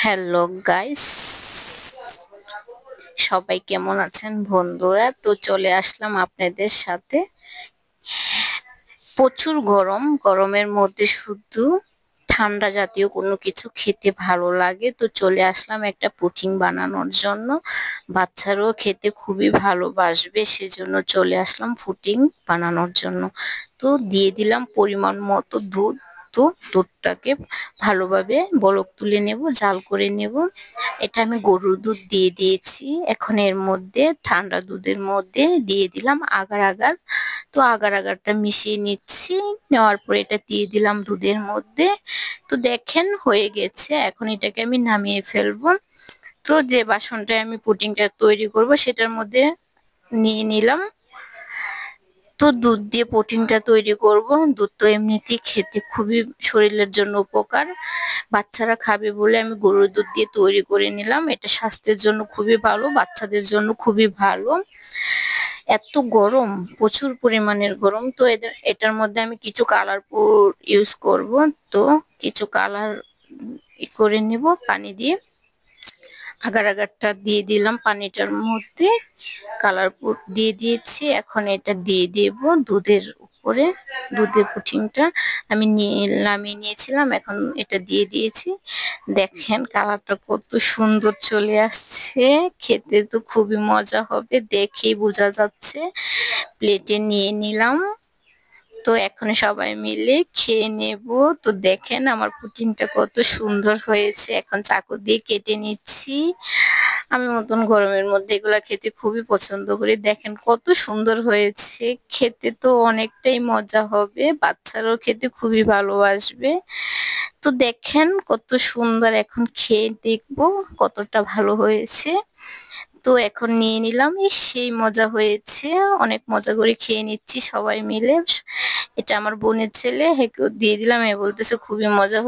Hello guys, সবাই কেমন আছেন বন্ধুরা? তো চলে আসলাম আপনাদের সাথে। প্রচুর গরম, গরমের মধ্যে শুধু ঠান্ডা জাতীয় কোনো কিছু খেতে ভালো লাগে, তো চলে আসলাম একটা পুডিং বানানোর জন্য। বাচ্চারাও খেতে খুবই ভালোবাসবে, সেজন্য চলে আসলাম পুডিং বানানোর জন্য। তো দিয়ে দিলাম পরিমাণ মতো দুধ। তো দুধটাকে ভালোভাবে বলক তুলে নেব, জাল করে নেব। এটা আমি গরুর দুধ দিয়ে দিয়েছি। এখন এর মধ্যে ঠান্ডা দুধের মধ্যে দিয়ে দিলাম আগার আগার। তো আগার আগারটা মিশিয়ে নিচ্ছি। নেওয়ার পরে এটা দিয়ে দিলাম দুধের মধ্যে। তো দেখেন হয়ে গেছে, এখন এটাকে আমি নামিয়ে ফেলবো। তো যে বাসনটায় আমি পুডিংটা তৈরি করব সেটার মধ্যে নিয়ে নিলাম। তো দুধ দিয়ে পুডিংটা তৈরি করব। দুধ তো এমনিতেই খেতে খুবই শরীরের জন্য উপকার। বাচ্চারা খাবে বলে আমি গরুর দুধ দিয়ে তৈরি করে নিলাম। এটা স্বাস্থ্যের জন্য খুবই ভালো, বাচ্চাদের জন্য খুবই ভালো। এত গরম, প্রচুর পরিমাণের গরম, তো এটার মধ্যে আমি কিছু কালার ইউজ করব। তো কিছু কালার করে নিব পানি দিয়ে। আগার আগারটা দিয়ে দিলাম পানিটার মধ্যে, কালার দিয়ে দিয়েছি। এখন এটা দিয়ে দেব দুধের উপরে। দুধের পুডিংটা আমি নামিয়ে নিয়েছিলাম, এখন এটা দিয়ে দিয়েছি। দেখেন কালারটা কত সুন্দর চলে আসছে, খেতে তো খুবই মজা হবে, দেখেই বোঝা যাচ্ছে। প্লেটে নিয়ে নিলাম। তো এখন সবাই মিলে খেয়ে নেব। তো দেখেন আমার পুডিংটা কত সুন্দর হয়েছে, এখন চাকু দিয়ে কেটে নিচ্ছি। আমি মতন গরমের মধ্যে এগুলা খেতে খুবই পছন্দ করি। দেখেন কত সুন্দর হয়েছে, খেতে তো অনেকটাই মজা হবে, বাচ্চারাও খেতে খুবই ভালোবাসবে। তো দেখেন কত সুন্দর, এখন খেয়ে দেখবো কতটা ভালো হয়েছে। তো এখন নিয়ে নিলাম, সেই মজা হয়েছে, অনেক মজা করে খেয়ে নিচ্ছি সবাই মিলে। এটা আমার বোনের ছেলে, হেকেও দিয়ে দিলাম, এ বলতেছে খুবই মজা